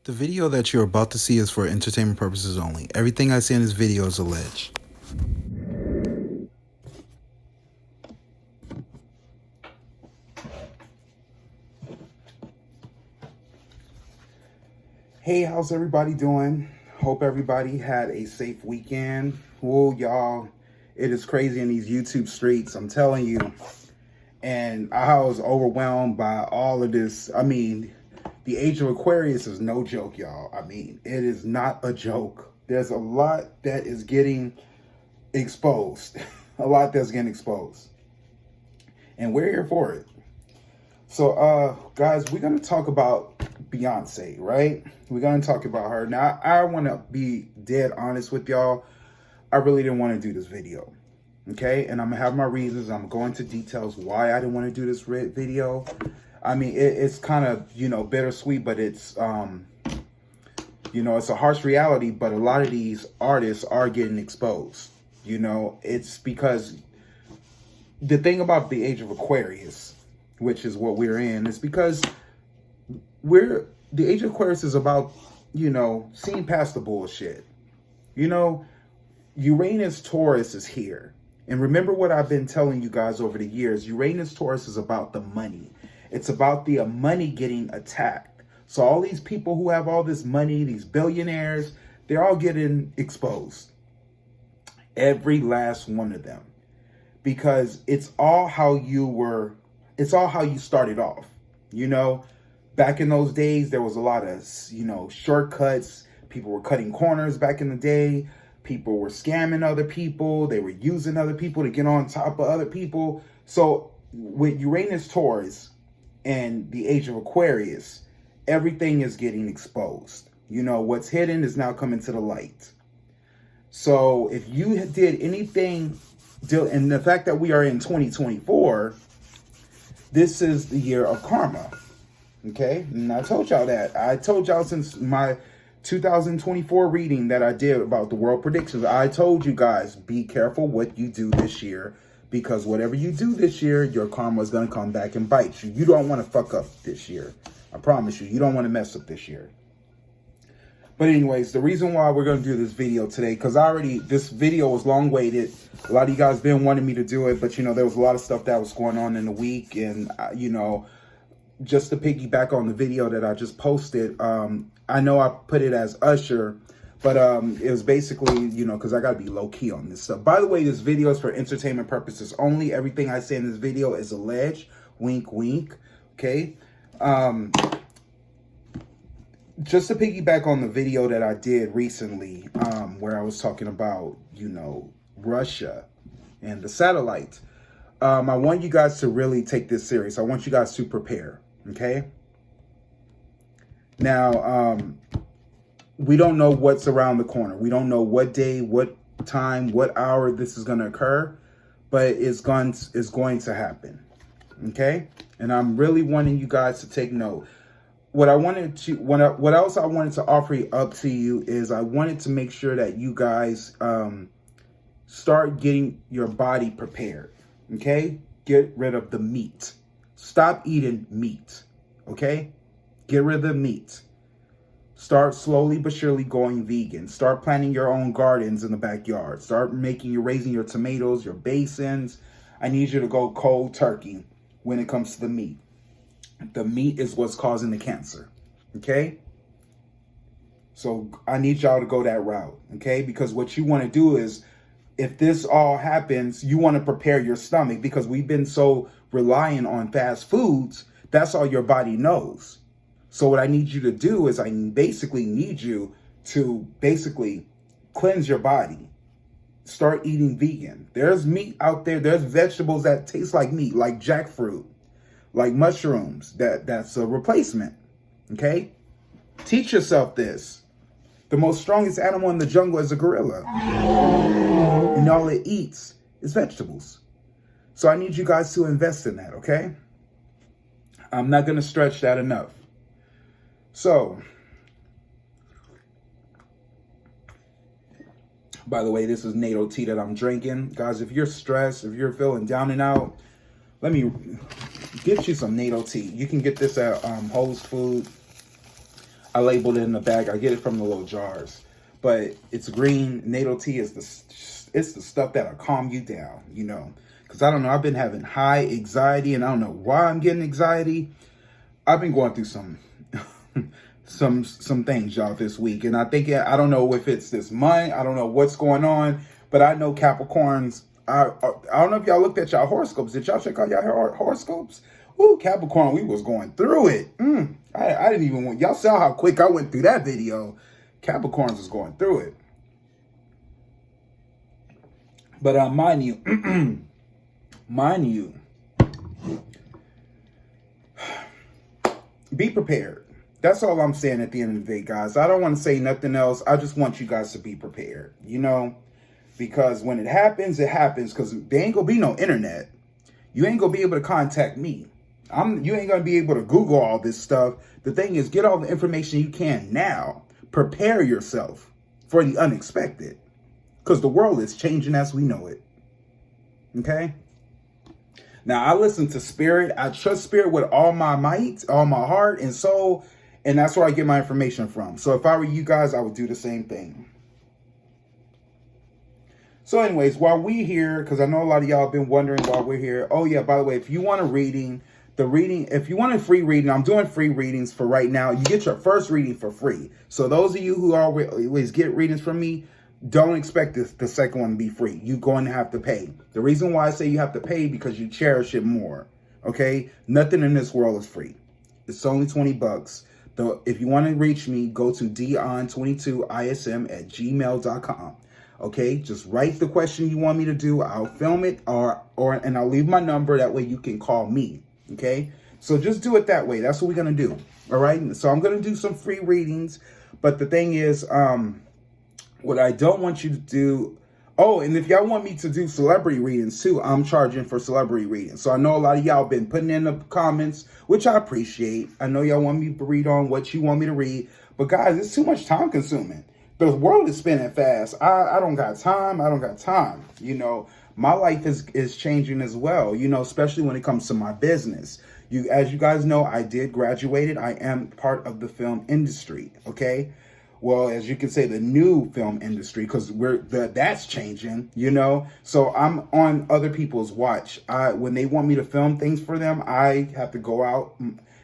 The video that you're about to see is for entertainment purposes only. Everything I say in this video is alleged. Hey, how's everybody doing? Hope everybody had a safe weekend. Whoa, y'all, it is crazy in these YouTube streets, I'm telling you. And I was overwhelmed by all of this. I mean, the age of Aquarius is no joke, y'all. I mean, it is not a joke. There's a lot that is getting exposed. A lot that's getting exposed. And we're here for it. So, guys, we're going to talk about Beyonce, right? We're going to talk about her. Now, I want to be dead honest with y'all. I really didn't want to do this video, okay? And I'm going to have my reasons. I'm going to details why I didn't want to do this video. I mean, it's kind of, bittersweet, but it's, it's a harsh reality, but a lot of these artists are getting exposed. It's because the thing about the age of Aquarius, which is what we're in, is because the age of Aquarius is about, seeing past the bullshit. Uranus Taurus is here. And remember what I've been telling you guys over the years. Uranus Taurus is about the money. It's about the money getting attacked. So all these people who have all this money, these billionaires, they're all getting exposed. Every last one of them. Because it's all how you started off. Back in those days, there was a lot of, shortcuts. People were cutting corners back in the day. People were scamming other people. They were using other people to get on top of other people. So with Uranus Taurus and the age of Aquarius, everything is getting exposed. What's hidden is now coming to the light. So if you did anything, and the fact that we are in 2024, this is the year of karma. Okay? And I told y'all that. I told y'all since my 2024 reading that I did about the world predictions. I told you guys, be careful what you do this year, because whatever you do this year, your karma is going to come back and bite you. You don't want to fuck up this year. I promise you. You don't want to mess up this year. But anyways, the reason why we're going to do this video today, because this video was long waited. A lot of you guys been wanting me to do it, but there was a lot of stuff that was going on in the week. And, just to piggyback on the video that I just posted, I know I put it as Usher, but it was basically, because I got to be low key on this stuff. By the way, this video is for entertainment purposes only. Everything I say in this video is alleged. Wink, wink. Okay. Just to piggyback on the video that I did recently, where I was talking about, Russia and the satellites. I want you guys to really take this serious. I want you guys to prepare. Okay. Now, we don't know what's around the corner. We don't know what day, what time, what hour this is going to occur, but it's going to happen. Okay. And I'm really wanting you guys to take note. What else I wanted to offer up to you is I wanted to make sure that you guys start getting your body prepared. Okay? Get rid of the meat. Stop eating meat. Okay? Get rid of the meat. Start slowly but surely going vegan. Start planting your own gardens in the backyard. Start raising your tomatoes, your basins. I need you to go cold turkey when it comes to the meat. The meat is what's causing the cancer. Okay? So I need y'all to go that route. Okay? Because what you want to do is, if this all happens, you want to prepare your stomach, because we've been so reliant on fast foods. That's all your body knows. So what I need you to do is I basically need you to cleanse your body. Start eating vegan. There's meat out there. There's vegetables that taste like meat, like jackfruit, like mushrooms. That's a replacement. Okay? Teach yourself this. The most strongest animal in the jungle is a gorilla. And all it eats is vegetables. So I need you guys to invest in that, okay? I'm not going to stretch that enough. So, by the way, this is NATO tea that I'm drinking. Guys, if you're stressed, if you're feeling down and out, let me get you some NATO tea. You can get this at Whole Foods. I labeled it in the bag. I get it from the little jars, but it's green. Natal tea is it's the stuff that'll calm you down, you know. Because I don't know, I've been having high anxiety, and I don't know why I'm getting anxiety. I've been going through some some things, y'all, this week, and I think, I don't know if it's this month. I don't know what's going on, but I know Capricorns. I don't know if y'all looked at y'all horoscopes. Did y'all check out y'all horoscopes? Ooh, Capricorn, we was going through it. I didn't even want, y'all saw how quick I went through that video. Capricorns was going through it. But mind you, be prepared. That's all I'm saying at the end of the day, guys. I don't want to say nothing else. I just want you guys to be prepared, you know, because when it happens, because there ain't gonna be no internet. You ain't gonna be able to contact me. You ain't gonna be able to Google all this stuff. The thing is, get all the information you can now. Prepare yourself for the unexpected, because the world is changing as we know it. Okay? Now, I listen to Spirit. I trust Spirit with all my might, all my heart and soul, and that's where I get my information from. So if I were you guys, I would do the same thing. So anyways, while we here, because I know a lot of y'all have been wondering why we're here. Oh yeah, by the way, if you want a reading, if you want a free reading, I'm doing free readings for right now. You get your first reading for free. So those of you who always get readings from me, don't expect the second one to be free. You're going to have to pay. The reason why I say you have to pay, because you cherish it more. Okay? Nothing in this world is free. It's only $20. Though, if you want to reach me, go to dion22ism@gmail.com. Okay? Just write the question you want me to do. I'll film it and I'll leave my number. That way you can call me. Okay? So just do it that way. That's what we're going to do. All right? So I'm going to do some free readings. But the thing is, what I don't want you to do, and if y'all want me to do celebrity readings too, I'm charging for celebrity readings. So I know a lot of y'all been putting in the comments, which I appreciate. I know y'all want me to read on what you want me to read. But guys, it's too much time consuming. The world is spinning fast. I don't got time. You know, my life is changing as well, you know, especially when it comes to my business. As you guys know, I did graduate. I am part of the film industry, okay? Well, as you can say, the new film industry, because that's changing, you know. So I'm on other people's watch. When they want me to film things for them, I have to go out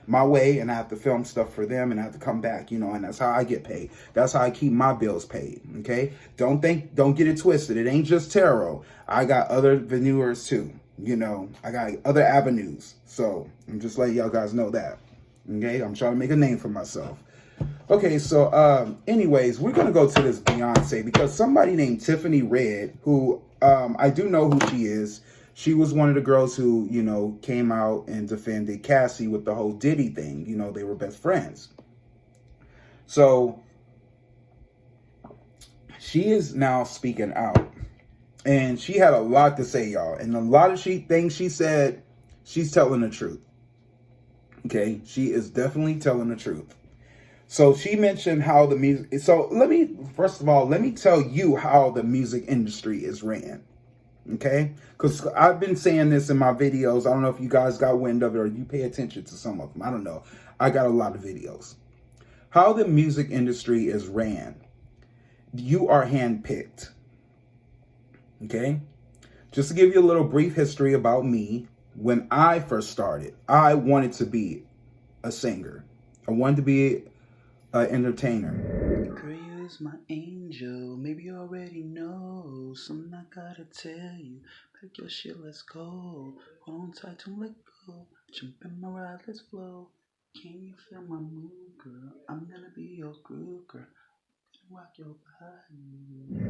my way and I have to film stuff for them and I have to come back, you know, and that's how I get paid. That's how I keep my bills paid. Okay. Don't get it twisted. It ain't just tarot. I got other veneers too. You know, I got other avenues. So I'm just letting y'all guys know that. Okay. I'm trying to make a name for myself. Okay. So, anyways, we're going to go to this Beyonce, because somebody named Tiffany Red, who, I do know who she is. She was one of the girls who, you know, came out and defended Cassie with the whole Diddy thing. You know, they were best friends. So she is now speaking out. And she had a lot to say, y'all. And a lot of things she said, she's telling the truth. Okay? She is definitely telling the truth. So she mentioned how the music... So first of all, let me tell you how the music industry is ran. Okay? Because I've been saying this in my videos. I don't know if you guys got wind of it or you pay attention to some of them. I don't know. I got a lot of videos. How the music industry is ran. You are handpicked. Okay? Just to give you a little brief history about me. When I first started, I wanted to be a singer. I wanted to be an entertainer. Girl, you is my angel. Maybe you already know. Something I gotta tell you. Pack your shit, let's go. Hold on tight, don't let go. Jump in my ride, let's flow. Can you feel my mood, girl? I'm gonna be your groove, girl. Rock your body.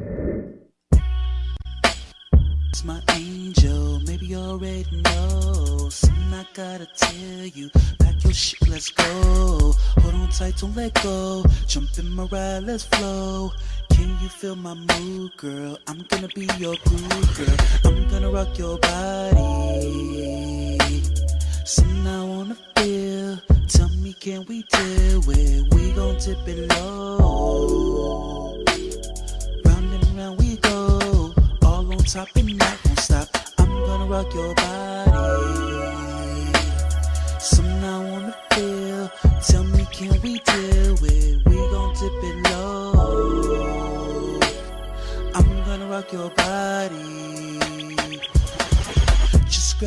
It's my angel. Maybe you already know. Something I gotta tell you. Pack your shit, let's go. Hold on tight, don't let go. Jump in my ride, let's flow. Can you feel my mood, girl? I'm gonna be your groove, girl. I'm gonna rock your body. Something I wanna feel. Tell me, can we deal with? We gon' tip it low. Round and round we go. All on top and that won't stop. I'm gonna rock your body. Something I wanna feel. Tell me, can we deal with?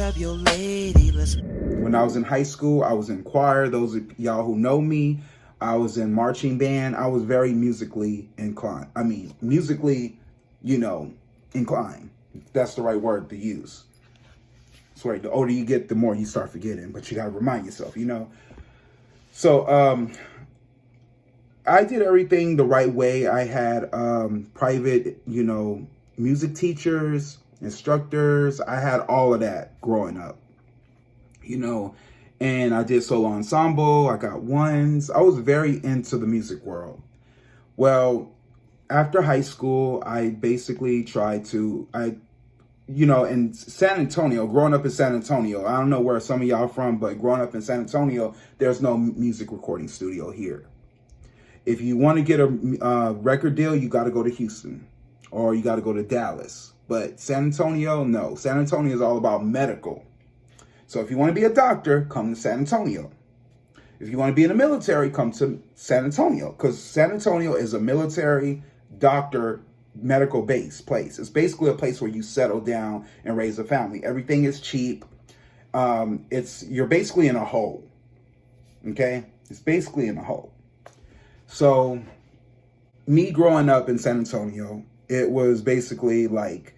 grab your lady, let's. When I was in high school, I was in choir. Those of y'all who know me, I was in marching band. I was very musically inclined. Musically, inclined. That's the right word to use. That's right. The older you get, the more you start forgetting, but you got to remind yourself, So, I did everything the right way. I had private, music teachers, instructors. I had all of that growing up, and I did solo ensemble. I got ones. I was very into the music world. Well, after high school, I basically tried to, in San Antonio, growing up in San Antonio, I don't know where some of y'all are from, but growing up in San Antonio, there's no music recording studio here. If you want to get a record deal, you got to go to Houston or you got to go to Dallas. But San Antonio, no. San Antonio is all about medical. So if you want to be a doctor, come to San Antonio. If you want to be in the military, come to San Antonio, because San Antonio is a military doctor medical base place. It's basically a place where you settle down and raise a family. Everything is cheap. You're basically in a hole. Okay? It's basically in a hole. So me growing up in San Antonio, it was basically like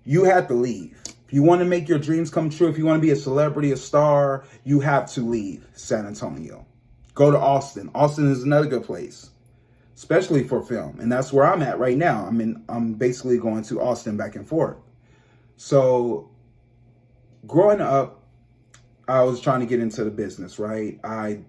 you had to leave. If you want to make your dreams come true, if you want to be a celebrity, a star, you have to leave San Antonio. Go to Austin. Austin is another good place, especially for film. And that's where I'm at right now. I'm basically going to Austin back and forth. So growing up, I was trying to get into the business, right? I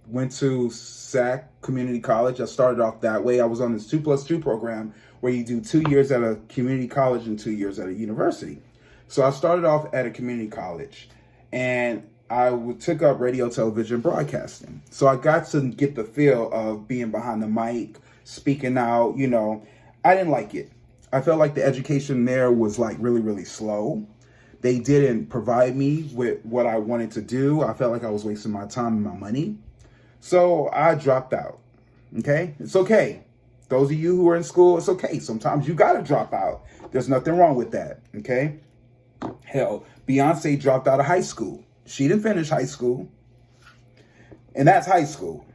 went to SAC Community College. I started off that way. I was on this 2+2 program where you do 2 years at a community college and 2 years at a university. So I started off at a community college and I took up radio, television, broadcasting. So I got to get the feel of being behind the mic, speaking out, I didn't like it. I felt like the education there was like really, really slow. They didn't provide me with what I wanted to do. I felt like I was wasting my time and my money. So I dropped out. Okay? It's okay. Those of you who are in school, it's okay. Sometimes you got to drop out. There's nothing wrong with that. Okay? Hell, Beyonce dropped out of high school. She didn't finish high school. And that's high school.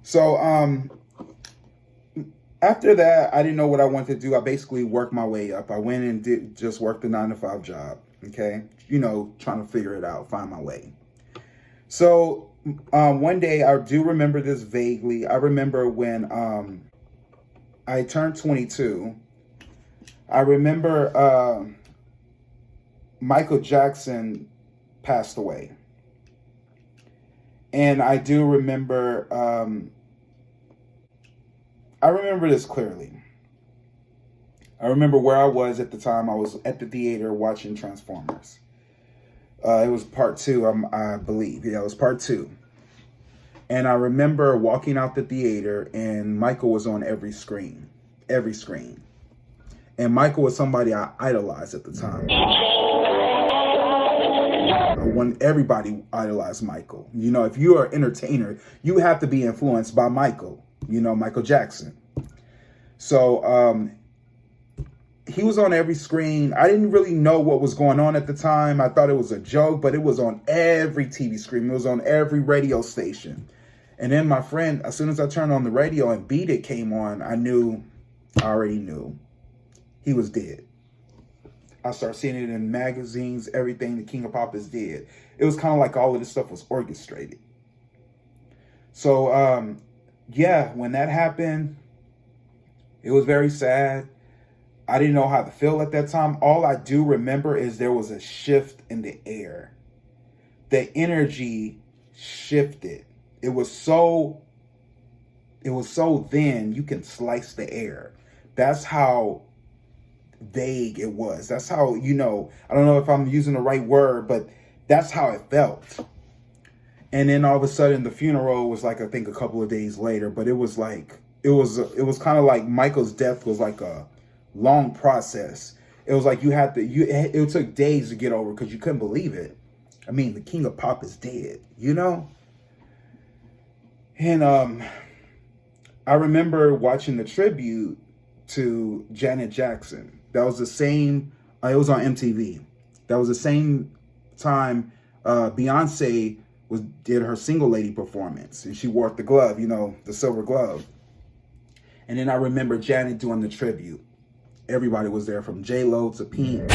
So after that, I didn't know what I wanted to do. I basically worked my way up. I went and just worked a 9-to-5 job. Okay? Trying to figure it out, find my way. So one day, I do remember this vaguely. I remember when I turned 22. I remember Michael Jackson passed away. And I do remember, I remember this clearly. I remember where I was at the time. I was at the theater watching Transformers. It was part 2, I believe. Yeah, it was part 2. And I remember walking out the theater and Michael was on every screen. Every screen. And Michael was somebody I idolized at the time. When everybody idolized Michael. If you are an entertainer, you have to be influenced by Michael. Michael Jackson. So he was on every screen. I didn't really know what was going on at the time. I thought it was a joke, but it was on every TV screen. It was on every radio station. And then my friend, as soon as I turned on the radio and Beat It came on, I already knew he was dead. I started seeing it in magazines, everything the King of Pop is dead. It was kind of like all of this stuff was orchestrated. So, when that happened, it was very sad. I didn't know how to feel at that time. All I do remember is there was a shift in the air. The energy shifted. It was so thin, you can slice the air. That's how vague it was. That's how, I don't know if I'm using the right word, but that's how it felt. And then all of a sudden the funeral was like, I think a couple of days later, but it was like, it was kind of like Michael's death was like a long process. It was like it took days to get over because you couldn't believe it. The King of Pop is dead, And I remember watching the tribute to Janet Jackson. That was the same, it was on MTV. That was the same time Beyonce did her Single Lady performance, and she wore the glove, the silver glove. And then I remember Janet doing the tribute. Everybody was there, from J-Lo to Pink.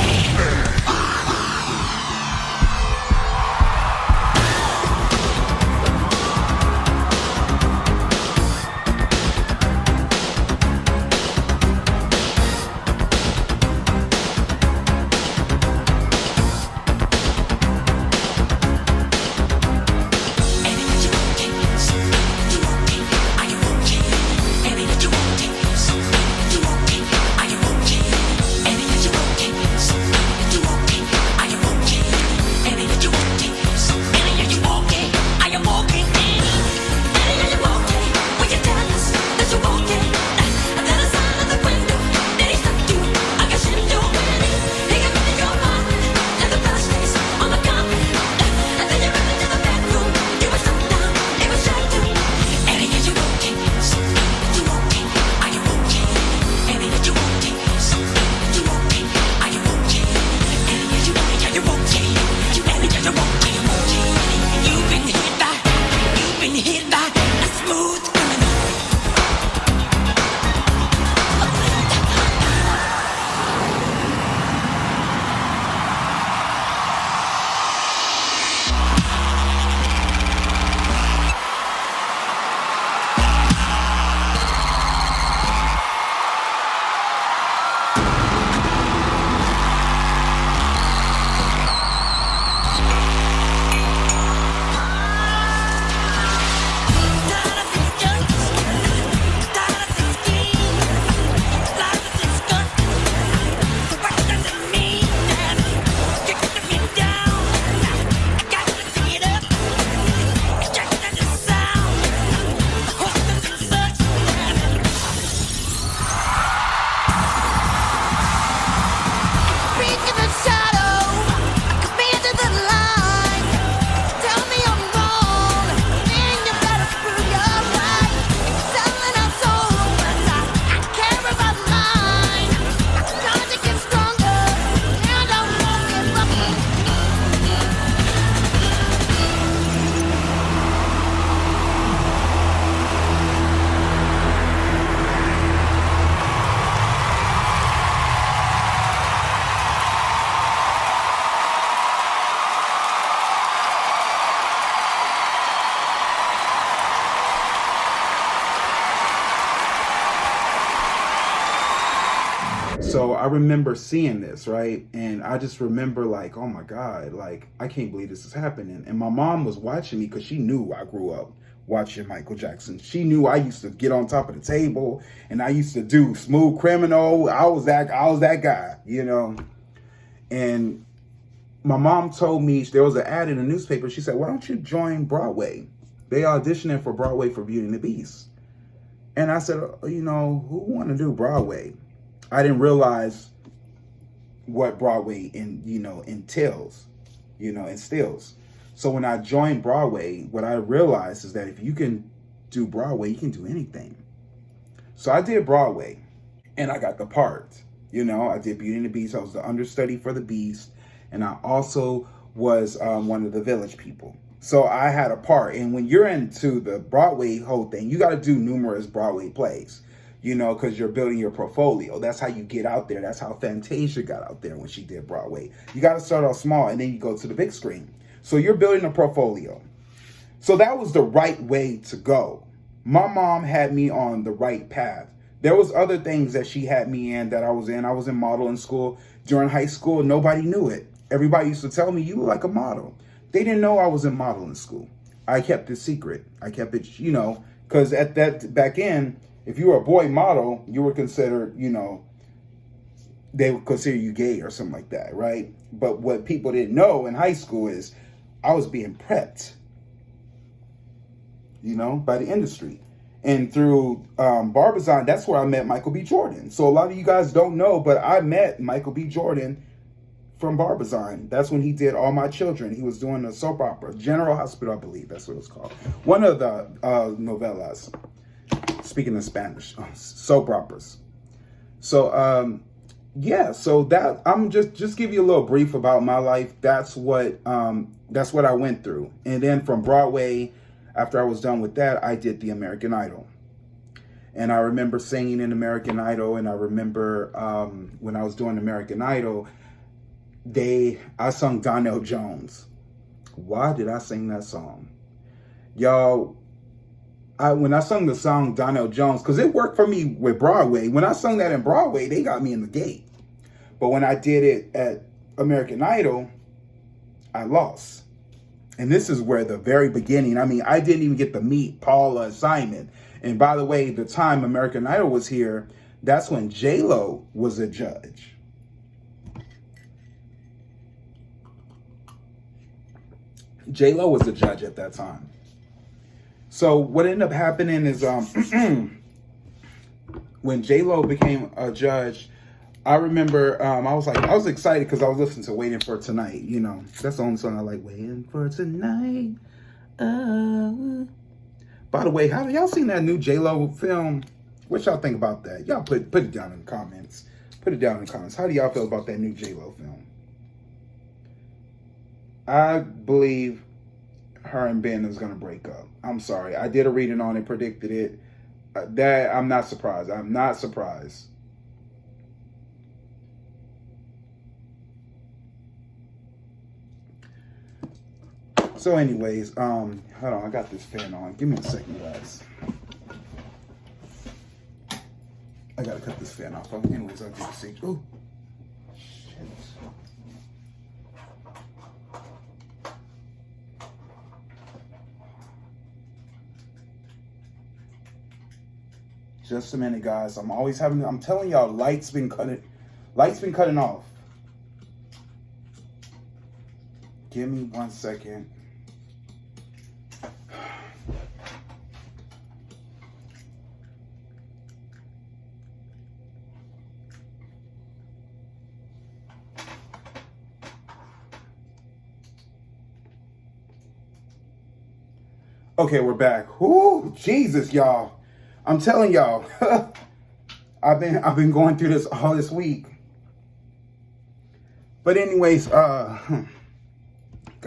So I remember seeing this, right? And I just remember like, oh my God, like, I can't believe this is happening. And my mom was watching me because she knew I grew up watching Michael Jackson. She knew I used to get on top of the table and I used to do Smooth Criminal. I was that guy, And my mom told me, there was an ad in the newspaper. She said, why don't you join Broadway? They auditioning for Broadway for Beauty and the Beast. And I said, who want to do Broadway? I didn't realize what Broadway entails, instills. So when I joined Broadway, what I realized is that if you can do Broadway, you can do anything. So I did Broadway and I got the part. I did Beauty and the Beast. I was the understudy for the Beast. And I also was one of the village people. So I had a part. And when you're into the Broadway whole thing, you got to do numerous Broadway plays. Because you're building your portfolio. That's how you get out there. That's how Fantasia got out there when she did Broadway. You got to start off small and then you go to the big screen. So you're building a portfolio. So that was the right way to go. My mom had me on the right path. There was other things that she had me in that I was in. I was in modeling school. During high school, nobody knew it. Everybody used to tell me, you look like a model. They didn't know I was in modeling school. I kept it secret. I kept it, because at that back in, if you were a boy model, you were considered, they would consider you gay or something like that, right? But what people didn't know in high school is I was being prepped, by the industry. And through Barbizon, that's where I met Michael B. Jordan. So a lot of you guys don't know, but I met Michael B. Jordan from Barbizon. That's when he did All My Children. He was doing a soap opera, General Hospital, I believe that's what it was called. One of the novellas. Speaking of Spanish, soap operas. So yeah, so that I'm just give you a little brief about my life. That's what I went through. And then from Broadway, after I was done with that, I did the American Idol. And I remember singing in American Idol, and I remember when I was doing American Idol, I sung Donnell Jones. Why did I sing that song? Y'all, when I sung the song Donnell Jones, because it worked for me with Broadway. When I sung that in Broadway, they got me in the gate. But when I did it at American Idol, I lost. And this is where the very beginning, I mean, I didn't even get to meet Paula Simon. And by the way, the time American Idol was here, that's when J-Lo was a judge. J-Lo was a judge at that time. So what ended up happening is when J-Lo became a judge, I remember I was excited because I was listening to Waiting for Tonight. You know, that's the only song I like. Waiting for Tonight. By the way, have y'all seen that new J-Lo film? What y'all think about that? Y'all put it down in the comments. Put it down in the comments. How do y'all feel about that new J-Lo film? I believe her and Ben is going to break up. I'm sorry. I did a reading on it, predicted it. I'm not surprised. I'm not surprised. So anyways, hold on. I got this fan on. Give me a second, guys. I got to cut this fan off. Anyways, I'll get a seat. Oh, shit. Just a minute, guys. I'm telling y'all, lights been cutting off. Give me 1 second. Okay, we're back. Whoo, Jesus, y'all. I'm telling y'all, I've been going through this all this week. But anyways, got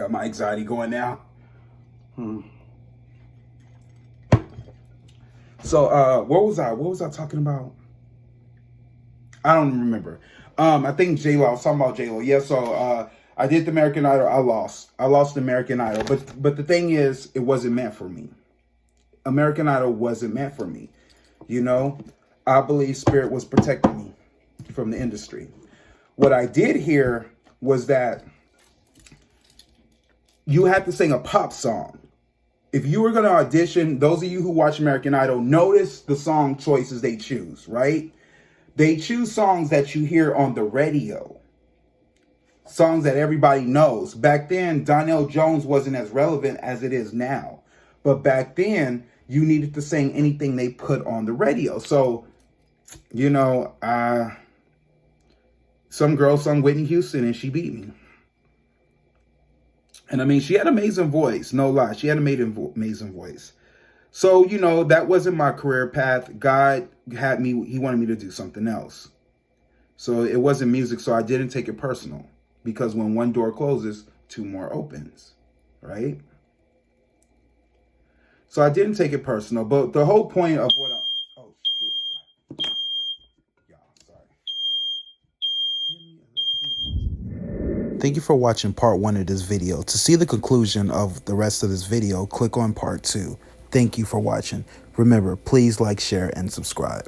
my anxiety going now. So what was I talking about? I don't even remember. I think J-Lo, I was talking about J-Lo. Yeah, so I did the American Idol. I lost the American Idol. But the thing is, it wasn't meant for me. American Idol wasn't meant for me. You know, I believe Spirit was protecting me from the industry. What I did hear was that you had to sing a pop song. If you were going to audition, those of you who watch American Idol, notice the song choices they choose, right? They choose songs that you hear on the radio. Songs that everybody knows. Back then, Donnell Jones wasn't as relevant as it is now. But back then, you needed to sing anything they put on the radio. So, you know, some girl sung Whitney Houston and she beat me. And I mean, she had an amazing voice. No lie. She had an amazing voice. So, you know, that wasn't my career path. God had me, he wanted me to do something else. So it wasn't music. So I didn't take it personal. Because when one door closes, two more opens. Right? So I didn't take it personal, but the whole point of what oh shoot. Y'all, Thank you for watching part 1 of this video. To see the conclusion of the rest of this video, click on part 2. Thank you for watching. Remember, please like, share, and subscribe.